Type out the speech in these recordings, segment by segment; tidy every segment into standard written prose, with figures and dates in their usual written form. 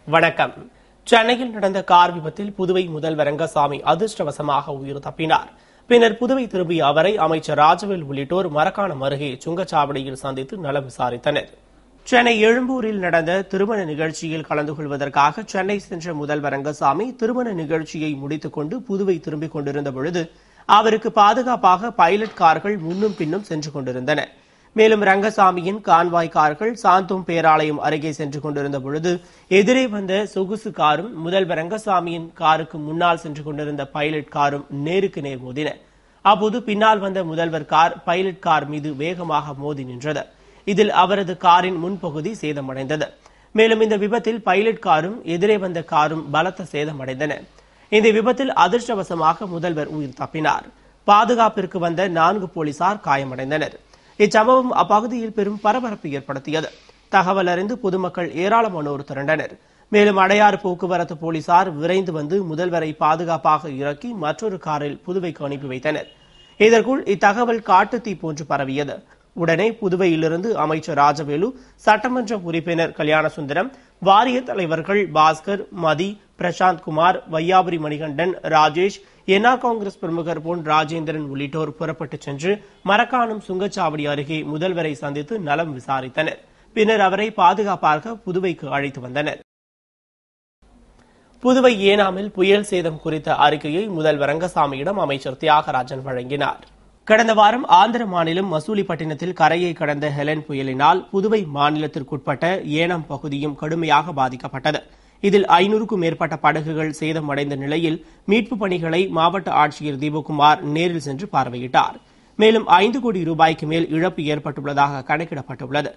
வணக்கம். சென்னையில் நடந்த கார் விபத்தில் புதுவை முதல்வர் ரங்கசாமி அதிர்ஷ்டவசமாக உயிர் தப்பினார். பின்னர் புதுவை திரும்பிய அவரை அமைச்சர் ராஜவேல் உள்ளிட்டோர் மரக்காணம் அருகே சுங்கச்சாவடியில் சந்தித்து நலம் விசாரித்தனர். சென்னை எழும்பூரில் நடந்த திருமண நிகழ்ச்சியில் கலந்து கொள்வதற்காக சென்னை சென்ற முதல்வர் ரங்கசாமி திருமண நிகழ்ச்சியை முடித்துக் கொண்டு புதுவை திரும்பிக் கொண்டிருந்த பொழுது அவருக்கு பாதுகாப்பாக பைலட் கார்கள் முன்னும் பின்னும் சென்று கொண்டிருந்தன. மேலும் ரங்கசாமியின் கான்வாய் கார்கள் சாந்தோம் பேராலயம் அருகே சென்று கொண்டிருந்த பொழுது எதிரே வந்த சொகுசு காரும் முதல்வர் ரங்கசாமியின் காருக்கு முன்னால் சென்று கொண்டிருந்த பைலட் காரும் நேருக்கு நேர் மோதின. அப்போது பின்னால் வந்த முதல்வர் கார் பைலட் கார் மீது வேகமாக மோதி நின்றது. இதில் அவரது காரின் முன்பகுதி சேதமடைந்தது. மேலும் இந்த விபத்தில் பைலட் காரும் எதிரே வந்த காரும் பலத்த சேதமடைந்தன. இந்த விபத்தில் அதிர்ஷ்டவசமாக முதல்வர் உயிர் தப்பினார். பாதுகாப்பிற்கு வந்த 4 போலீசார் காயமடைந்தனர். இச்சம்பவம் அப்பகுதியில் பெரும் பரபரப்பு ஏற்படுத்தியது. தகவல் அறிந்து பொதுமக்கள் ஏராளமானோர் திரண்டனர். மேலும் அடையாறு போக்குவரத்து போலீசார் விரைந்து வந்து முதல்வரை பாதுகாப்பாக இறக்கி மற்றொரு காரில் புதுவைக்கு அனுப்பி வைத்தனர். இதற்குள் இத்தகவல் காட்டுத்தீ போன்று பரவியது. உடனே புதுவையிலிருந்து அமைச்சர் ராஜவேலு, சட்டமன்ற உறுப்பினர் கல்யாணசுந்தரம், வாரிய தலைவர்கள் பாஸ்கர், மதி, பிரசாந்த் குமார், வையாபுரி மணிகண்டன், ராஜேஷ், என்ஆர் காங்கிரஸ் பிரமுகர் பொன் ராஜேந்திரன் உள்ளிட்டோர் புறப்பட்டுச் சென்று மரக்காணம் சுங்கச்சாவடி அருகே முதல்வரை சந்தித்து நலம் விசாரித்தனர். பின்னர் அவரை பாதுகாப்பாக புதுவைக்கு அழைத்து வந்தனர். புதுவை ஏனாமில் புயல் சேதம் குறித்த அறிக்கையை முதல்வர் ரங்கசாமியிடம் அமைச்சர் தியாகராஜன் வழங்கினார். கடந்த வாரம் ஆந்திர மாநிலம் மசூலிப்பட்டினத்தில் கரையை கடந்த ஹெலன் புயலினால் புதுவை மாநிலத்திற்குட்பட்ட ஏனாம் பகுதியும் கடுமையாக பாதிக்கப்பட்டது. இதில் 500க்கும் மேற்பட்ட படகுகள் சேதமடைந்த நிலையில் மீட்புப் பணிகளை மாவட்ட ஆட்சியர் தீபக்குமார் நேரில் சென்று பார்வையிட்டார். மேலும் 5 கோடி ரூபாய்க்கு மேல் இழப்பு ஏற்பட்டுள்ளதாக கணக்கிடப்பட்டுள்ளது.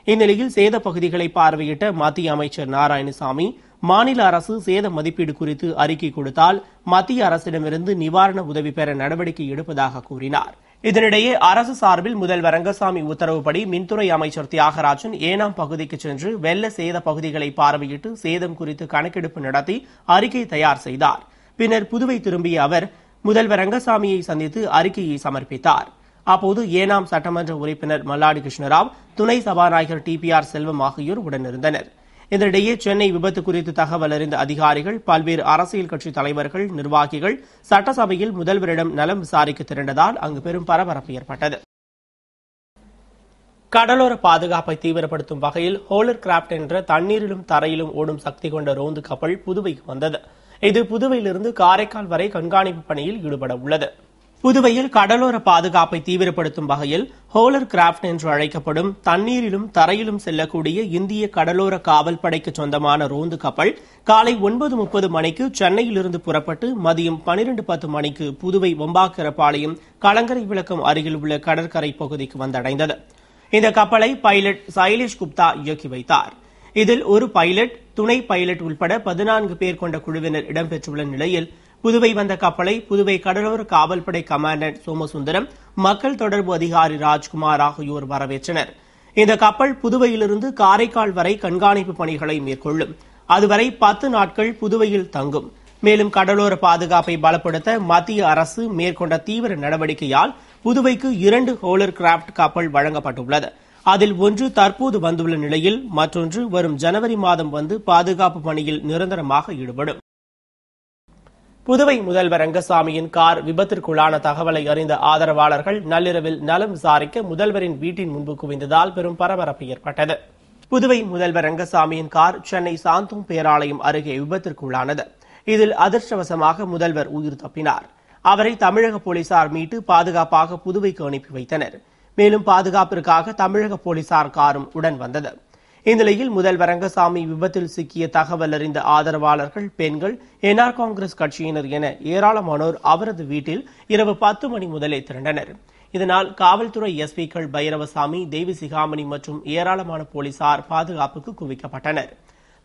இந்நிலையில் சேத பகுதிகளை பார்வையிட்ட மத்திய அமைச்சர் நாராயணசாமி, மாநில அரசு சேத மதிப்பீடு குறித்து அறிக்கை கொடுத்தால் மத்திய அரசிடமிருந்து நிவாரண உதவி பெற நடவடிக்கை எடுப்பதாக கூறினார். இதனிடையே அரசு சார்பில் முதல்வர் ரங்கசாமி உத்தரவுப்படி மின்துறை அமைச்சர் தியாகராஜன் ஏனாம் பகுதிக்கு சென்று வெள்ள சேத பகுதிகளை பார்வையிட்டு சேதம் குறித்து கணக்கெடுப்பு நடத்தி அறிக்கை தயார் செய்தார். பின்னர் புதுவை திரும்பிய அவர் முதல்வர் ரங்கசாமியை சந்தித்து அறிக்கையை சமர்ப்பித்தார். அப்போது ஏனாம் சட்டமன்ற உறுப்பினர் மல்லாடி கிருஷ்ணராவ், துணை சபாநாயகர் டிபிஆர் செல்வம் ஆகியோர் உடனிருந்தனர். இதனிடையே சென்னை விபத்து குறித்து தகவல் அறிந்த அதிகாரிகள், பல்வேறு அரசியல் கட்சி தலைவர்கள், நிர்வாகிகள் சட்டசபையில் முதல்வரிடம் நலம் விசாரிக்க திரண்டதால் அங்கு பெரும் பரபரப்பு ஏற்பட்டது. கடலோர பாதுகாப்பை தீவிரப்படுத்தும் வகையில் ஹோலர் கிராப்ட் என்ற தண்ணீரிலும் தரையிலும் ஓடும் சக்தி கொண்ட ரோந்து கப்பல் புதுவைக்கு வந்தது. இது புதுவையிலிருந்து காரைக்கால் வரை கண்காணிப்பு பணியில் ஈடுபட உள்ளது. புதுவையில் கடலோர பாதுகாப்பை தீவிரப்படுத்தும் வகையில் ஹோலர் கிராப்ட் என்று அழைக்கப்படும் தண்ணீரிலும் தரையிலும் செல்லக்கூடிய இந்திய கடலோர காவல் படைக்கு சொந்தமான ரோந்து கப்பல் காலை 9:30 மணிக்கு சென்னையிலிருந்து புறப்பட்டு மதியம் 12:10 மணிக்கு புதுவை வம்பாக்கரப்பாளையம் கலங்கரை விளக்கம் அருகில் உள்ள கடற்கரை பகுதிக்கு வந்தடைந்தது. இந்த கப்பலை பைலட் சைலேஷ் குப்தா இயக்கி வைத்தார். இதில் ஒரு பைலட், துணை பைலட் உட்பட 14 பேர் கொண்ட குழுவினர் இடம்பெற்றுள்ள நிலையில் புதுவை வந்த கப்பலை புதுவை கடலோர காவல்படை கமாண்டன்ட் சோமசுந்தரம், மக்கள் தொடர்பு அதிகாரி ராஜ்குமார் ஆகியோர் வரவேற்றனர். இந்த கப்பல் புதுவையிலிருந்து காரைக்கால் வரை கண்காணிப்பு பணிகளை மேற்கொள்ளும். அதுவரை 10 நாட்கள் புதுவையில் தங்கும். மேலும் கடலோர பாதுகாப்பை பலப்படுத்த மத்திய அரசு மேற்கொண்ட தீவிர நடவடிக்கையால் புதுவைக்கு 2 ஹோலர் கிராப்ட் கப்பல் வழங்கப்பட்டுள்ளது. அதில் ஒன்று தற்போது வந்துள்ள நிலையில் மற்றொன்று வரும் ஜனவரி மாதம் வந்து பாதுகாப்பு பணியில் நிரந்தரமாக ஈடுபடும். புதுவை முதல்வர் ரங்கசாமியின் கார் விபத்திற்குள்ளான தகவலை அறிந்த ஆதரவாளர்கள் நள்ளிரவில் நலம் விசாரிக்க முதல்வரின் வீட்டின் முன்பு குவிந்ததால் பெரும் பரபரப்பு ஏற்பட்டது. புதுவை முதல்வர் ரங்கசாமியின் கார் சென்னை சாந்தோம் பேராலயம் அருகே விபத்திற்குள்ளானது. இதில் அதிர்ஷ்டவசமாக முதல்வர் உயிர் தப்பினார். அவரை தமிழக போலீசார் மீட்டு பாதுகாப்பாக புதுவைக்கு அனுப்பி வைத்தனர். மேலும் பாதுகாப்பிற்காக தமிழக போலீசார் காரும் உடன் வந்தது. இந்நிலையில் முதல்வர் ரங்கசாமி விபத்தில் சிக்கிய தகவல் அறிந்த ஆதரவாளர்கள், பெண்கள், என்ஆர் காங்கிரஸ் கட்சியினர் என ஏராளமானோர் அவரது வீட்டில் இரவு 10 மணி முதலே திரண்டனர். இதனால் காவல்துறை எஸ்பிக்கள் பைரவசாமி, தேவி சிகாமணி மற்றும் ஏராளமான போலீசார் பாதுகாப்புக்கு குவிக்கப்பட்டனர்.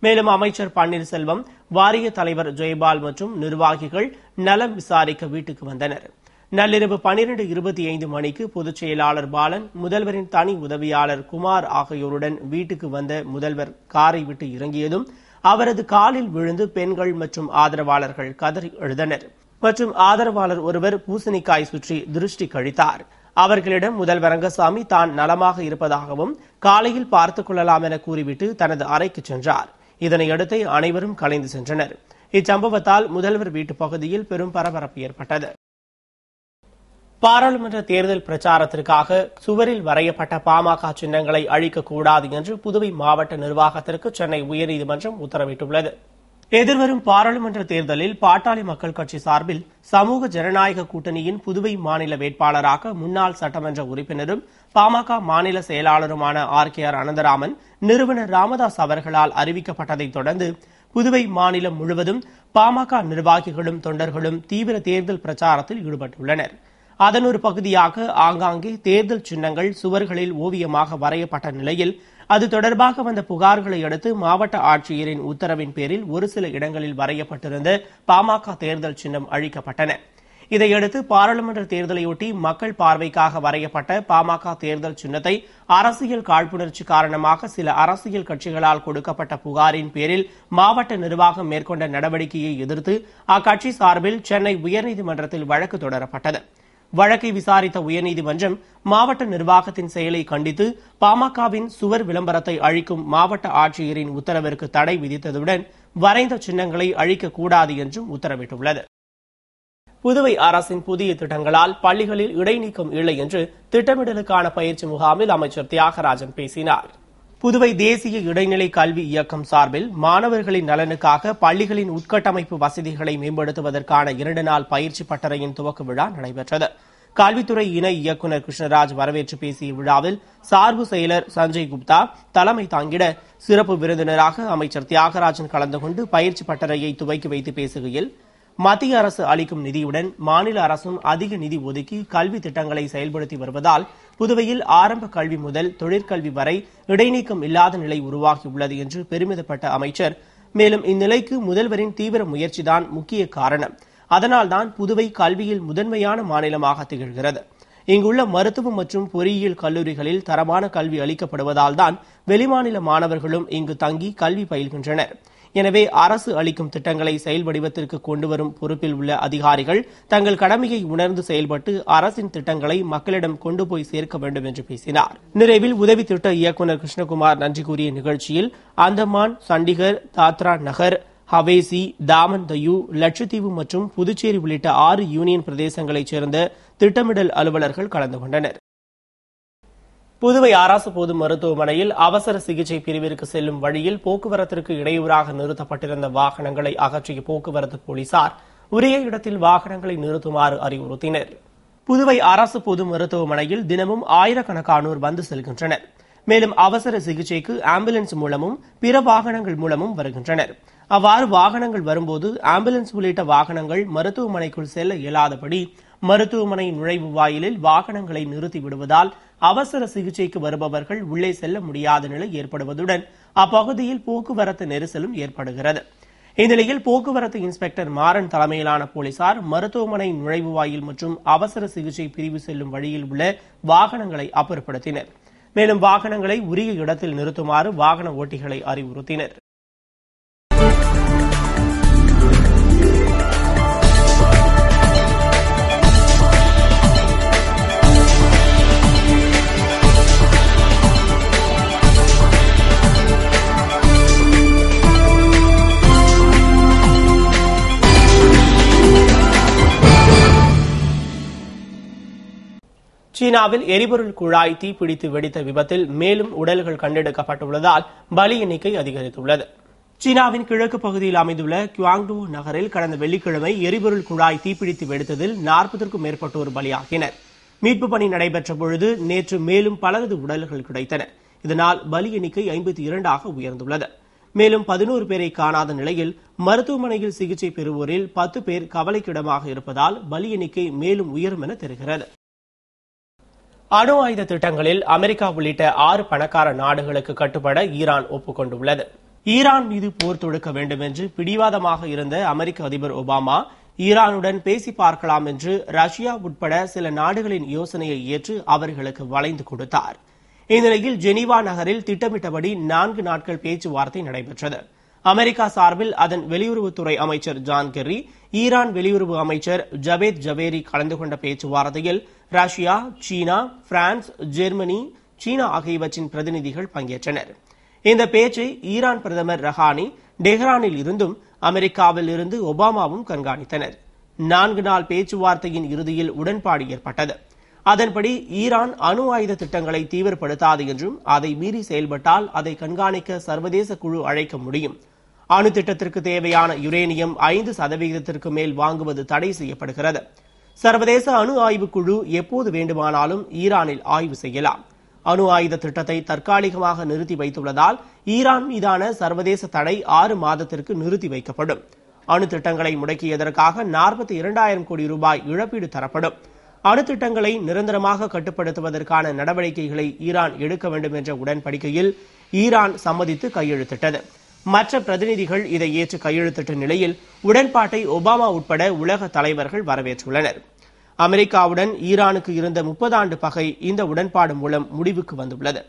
மேலும் அமைச்சர் பன்னீர்செல்வம், வாரிய தலைவர் ஜெயபால் மற்றும் நிர்வாகிகள் நலம் விசாரிக்க வீட்டுக்கு வந்தனர். நள்ளிரவு 12:25 மணிக்கு பொதுச் செயலாளர் பாலன், முதல்வரின் தனி உதவியாளர் குமார் ஆகியோருடன் வீட்டுக்கு வந்த முதல்வர் காரை விட்டு இறங்கியதும் அவரது காலில் விழுந்து பெண்கள் மற்றும் ஆதரவாளர்கள் கதறி எழுதனர். மற்றும் ஆதரவாளர் ஒருவர் பூசணிக்காய் சுற்றி திருஷ்டி கழித்தார். அவர்களிடம் முதல்வர் ரங்கசாமி தான் நலமாக இருப்பதாகவும் காலையில் பார்த்துக் கொள்ளலாம் என கூறிவிட்டு தனது அறைக்கு சென்றார். இதனையடுத்து அனைவரும் கலைந்து சென்றனர். இச்சம்பவத்தால் முதல்வர் வீட்டு பகுதியில் பெரும் பரபரப்பு ஏற்பட்டது. பாராளுமன்ற தேர்தல் பிரச்சாரத்திற்காக சுவரில் வரையப்பட்ட பாமக சின்னங்களை அழிக்கக்கூடாது என்று புதுவை மாவட்ட நிர்வாகத்திற்கு சென்னை உயர்நீதிமன்றம் உத்தரவிட்டுள்ளது. எதிர்வரும் பாராளுமன்ற தேர்தலில் பாட்டாளி மக்கள் கட்சி சார்பில் சமூக ஜனநாயக கூட்டணியின் புதுவை மாநில வேட்பாளராக முன்னாள் சட்டமன்ற உறுப்பினரும் பாமக மாநில செயலாளருமான RKR அனந்தராமன் நிறுவனர் ராமதாஸ் அவர்களால் அறிவிக்கப்பட்டதைத் தொடர்ந்து புதுவை மாநிலம் முழுவதும் பாமக நிர்வாகிகளும் தொண்டர்களும் தீவிர தேர்தல் பிரச்சாரத்தில் ஈடுபட்டுள்ளனர். அதன் ஒரு பகுதியாக ஆங்காங்கே தேர்தல் சின்னங்கள் சுவர்களில் ஓவியமாக வரையப்பட்ட நிலையில் அது தொடர்பாக வந்த புகார்களை அடுத்து மாவட்ட ஆட்சியரின் உத்தரவின் பேரில் ஒரு சில இடங்களில் வரையப்பட்டிருந்த பாமக தேர்தல் சின்னம் அழிக்கப்பட்டன. இதையடுத்து பாராளுமன்ற தேர்தலையொட்டி மக்கள் பார்வைக்காக வரையப்பட்ட பாமக தேர்தல் சின்னத்தை அரசியல் காழ்ப்புணர்ச்சி காரணமாக சில அரசியல் கட்சிகளால் கொடுக்கப்பட்ட புகாரின் பேரில் மாவட்ட நிர்வாகம் மேற்கொண்ட நடவடிக்கையை எதிர்த்து அக்கட்சி சார்பில் சென்னை உயர்நீதிமன்றத்தில் வழக்கு தொடரப்பட்டது. வழக்கை விசாரித்த உயர்நீதிமன்றம் மாவட்ட நிர்வாகத்தின் செயலை கண்டித்து பாமகவின் சுவர் விளம்பரத்தை அழிக்கும் மாவட்ட ஆட்சியரின் உத்தரவிற்கு தடை விதித்ததுடன் வரைந்த சின்னங்களை அழிக்கக்கூடாது என்றும் உத்தரவிட்டுள்ளது. புதுவை அரசின் புதிய திட்டங்களால் பள்ளிகளில் இடைநீக்கம் இல்லை என்று திட்டமிடலுக்கான பயிற்சி முகாமில் அமைச்சர் தியாகராஜன் பேசினார். புதுவை தேசிய இடைநிலை கல்வி இயக்கம் சார்பில் மாணவர்களின் நலனுக்காக பள்ளிகளின் உட்கட்டமைப்பு வசதிகளை மேம்படுத்துவதற்கான 2 நாள் பயிற்சி பட்டறையின் துவக்க விழா நடைபெற்றது. கல்வித்துறை இணை இயக்குநர் கிருஷ்ணராஜ் வரவேற்று பேசிய விழாவில் சார்பு செயலர் சஞ்சய் குப்தா தலைமை தாங்கிட சிறப்பு விருந்தினராக அமைச்சர் தியாகராஜன் கலந்து கொண்டு பயிற்சி பட்டறையை துவக்கி வைத்து பேசுகையில், மத்திய அரசு அளிக்கும் நிதியுடன் மாநில அரசும் அதிக நிதி ஒதுக்கி கல்வி திட்டங்களை செயல்படுத்தி வருவதால் புதுவையில் ஆரம்ப கல்வி முதல் தொழிற்கல்வி வரை இடைநீக்கம் இல்லாத நிலை உருவாகியுள்ளது என்று பெருமிதப்பட்ட அமைச்சர், மேலும் இந்நிலைக்கு முதல்வரின் தீவிர முயற்சிதான் முக்கிய காரணம். அதனால்தான் புதுவை கல்வியில் முதன்மையான மாநிலமாக திகழ்கிறது. இங்குள்ள மருத்துவம் மற்றும் பொறியியல் கல்லூரிகளில் தரமான கல்வி அளிக்கப்படுவதால் தான் வெளிமாநில மாணவர்களும் இங்கு தங்கி கல்வி பயில்கின்றனர். எனவே அரசு அளிக்கும் திட்டங்களை செயல் வடிவத்திற்கு கொண்டுவரும் பொறுப்பில் உள்ள அதிகாரிகள் தங்கள் கடமையை உணர்ந்து செயல்பட்டு அரசின் திட்டங்களை மக்களிடம் கொண்டு போய் சேர்க்க வேண்டும் என்று பேசினார். நிறைவில் உதவி திட்ட இயக்குநர் கிருஷ்ணகுமார் நன்றி கூறிய நிகழ்ச்சியில் அந்தமான், சண்டிகர், தாத்ரா நகர், ஹவேசி, தாமன் தையூ, லட்சத்தீவு மற்றும் புதுச்சேரி உள்ளிட்ட 6 யூனியன் பிரதேசங்களைச் சேர்ந்த திட்டமிடல் அலுவலர்கள் கலந்து கொண்டனர். புதுவை அரசு பொது மருத்துவமனையில் அவசர சிகிச்சை பிரிவிற்கு செல்லும் வழியில் போக்குவரத்திற்கு இடையூறாக நிறுத்தப்பட்டிருந்த வாகனங்களை அகற்றிய போக்குவரத்து போலீசார் உரிய இடத்தில் வாகனங்களை நிறுத்துமாறு அறிவுறுத்தினர். புதுவை அரசு பொது மருத்துவமனையில் தினமும் ஆயிரக்கணக்கானோர் வந்து செல்கின்றனர். மேலும் அவசர சிகிச்சைக்கு ஆம்புலன்ஸ் மூலமும் பிற வாகனங்கள் மூலமும் வருகின்றனர். அவ்வாறு வாகனங்கள் வரும்போது ஆம்புலன்ஸ் உள்ளிட்ட வாகனங்கள் மருத்துவமனைக்குள் செல்ல இயலாதபடி மருத்துவமனை நுழைவு வாயிலில் வாகனங்களை நிறுத்தி விடுவதால் அவசர சிகிச்சைக்கு வருபவர்கள் உள்ளே செல்ல முடியாத நிலை ஏற்படுவதுடன் அப்பகுதியில் போக்குவரத்து நெரிசலும் ஏற்படுகிறது. இந்நிலையில் போக்குவரத்து இன்ஸ்பெக்டர் மாறன் தலைமையிலான போலீசார் மருத்துவமனை நுழைவு வாயில் மற்றும் அவசர சிகிச்சை பிரிவு செல்லும் வழியில் உள்ள வாகனங்களை அப்புறப்படுத்தினர். மேலும் வாகனங்களை உரிய இடத்தில் நிறுத்துமாறு வாகன ஓட்டிகளை அறிவுறுத்தினர். சீனாவில் எரிபொருள் குழாய் தீப்பிடித்து வெடித்த விபத்தில் மேலும் உடல்கள் கண்டெடுக்கப்பட்டுள்ளதால் பலி எண்ணிக்கை அதிகரித்துள்ளது. சீனாவின் கிழக்கு பகுதியில் அமைந்துள்ள குவாங்டோ நகரில் கடந்த வெள்ளிக்கிழமை எரிபொருள் குழாய் தீப்பிடித்து வெடித்ததில் 40க்கும் மேற்பட்டோர் பலியாகினர். மீட்பு பணி நடைபெற்ற பொழுது நேற்று மேலும் பலரது உடல்கள் கிடைத்தன. இதனால் பலி எண்ணிக்கை 52ஆக உயர்ந்துள்ளது. மேலும் 11 பேரை காணாத நிலையில் மருத்துவமனையில் சிகிச்சை பெறுவோரில் 10 பேர் கவலைக்கிடமாக இருப்பதால் பலி எண்ணிக்கை மேலும் உயரும் என தெரிகிறது. அணு ஆயுத திட்டங்களில் அமெரிக்கா உள்ளிட்ட 6 பணக்கார நாடுகளுக்கு கட்டுப்பட ஈரான் ஒப்புக்கொண்டுள்ளது. ஈரான் மீது போர் தொடுக்க வேண்டும் என்று பிடிவாதமாக இருந்த அமெரிக்க அதிபர் ஒபாமா ஈரானுடன் பேசி பார்க்கலாம் என்று ரஷ்யா உட்பட சில நாடுகளின் யோசனையை ஏற்று அவர்களுக்கு வளைந்து கொடுத்தார். இந்நிலையில் ஜெனீவா நகரில் திட்டமிட்டபடி 4 நாட்கள் பேச்சுவார்த்தை நடைபெற்றது. அமெரிக்கா சார்பில் அதன் வெளியுறவுத்துறை அமைச்சர் ஜான் கெர்ரி, ஈரான் வெளியுறவு அமைச்சர் ஜவேத் ஜவேரி கலந்து கொண்ட பேச்சுவார்த்தையில் ரஷ்யா, சீனா, பிரான்ஸ், ஜெர்மனி, சீனா ஆகியவற்றின் பிரதிநிதிகள் பங்கேற்றனர். இந்த பேச்சை ஈரான் பிரதமர் ரஹானி டெஹ்ரானில் இருந்தும் அமெரிக்காவில் இருந்து ஒபாமாவும் கண்காணித்தனர். 4 நாள் பேச்சுவார்த்தையின் இறுதியில் உடன்பாடு ஏற்பட்டது. அதன்படி ஈரான் அணு ஆயுத திட்டங்களை தீவிரப்படுத்தாது என்றும் அதை மீறி செயல்பட்டால் அதை கண்காணிக்க சர்வதேச குழு அழைக்க முடியும். அணு திட்டத்திற்கு தேவையான யுரேனியம் 5% மேல் வாங்குவது தடை செய்யப்படுகிறது. சர்வதேச அணு ஆய்வு குழு எப்போது வேண்டுமானாலும் ஈரானில் ஆய்வு செய்யலாம். அணு ஆயுத திட்டத்தை தற்காலிகமாக நிறுத்தி வைத்துள்ளதால் ஈரான் மீதான சர்வதேச தடை 6 மாதத்திற்கு நிறுத்தி வைக்கப்படும். அணு திட்டங்களை முடக்கியதற்காக 42,000 கோடி ரூபாய் இழப்பீடு தரப்படும். அணு திட்டங்களை நிரந்தரமாக கட்டுப்படுத்துவதற்கான நடவடிக்கைகளை ஈரான் எடுக்க வேண்டும் என்ற உடன்படிக்கையில் ஈரான் சம்மதித்து கையெழுத்திட்டது. மற்ற பிரதிநிதிகள் இதை ஏற்று கையெழுத்திட்ட நிலையில் உடன்பாட்டை ஒபாமா உட்பட உலக தலைவர்கள் வரவேற்றுள்ளனர். அமெரிக்காவுடன் ஈரானுக்கு இருந்த 30 ஆண்டு பகை இந்த உடன்பாடு மூலம் முடிவுக்கு வந்துள்ளது.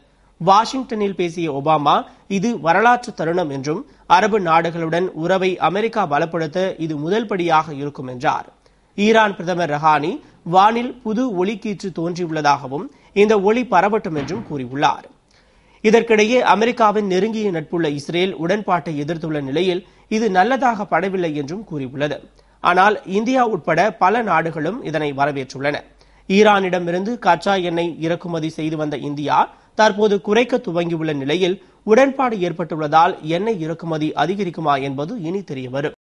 வாஷிங்டனில் பேசிய ஒபாமா இது வரலாற்று தருணம் என்றும் அரபு நாடுகளுடன் உறவை அமெரிக்கா பலப்படுத்த இது முதல் படியாக இருக்கும் என்றார். ஈரான் பிரதமர் ரஹானி வானில் புது ஒளிக்கீற்று தோன்றியுள்ளதாகவும் இந்த ஒளி பரவட்டும் என்றும் கூறியுள்ளார். இதற்கிடையே அமெரிக்காவின் நெருங்கிய நட்புள்ள இஸ்ரேல் உடன்பாட்டை எதிர்த்துள்ள நிலையில் இது நல்லதாக படவில்லை என்றும் கூறியுள்ளது. ஆனால் இந்தியா உட்பட பல நாடுகளும் இதனை வரவேற்றுள்ளன. ஈரானிடமிருந்து கச்சா எண்ணெய் இறக்குமதி செய்து வந்த இந்தியா தற்போது குறைக்க துவங்கியுள்ள நிலையில் உடன்பாடு ஏற்பட்டுள்ளதால் எண்ணெய் இறக்குமதி அதிகரிக்குமா என்பது இனி தெரியவரும்.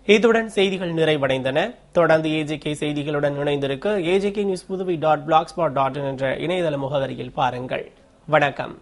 இத்துடன் செய்திகள் நிறைவடைந்தன. தொடர்ந்து ஏஜேகே செய்திகளுடன் இணைந்திருக்க AJK News Puduvai.blogspot.in என்ற இணையதள முகவரியில் பாருங்கள். வணக்கம்.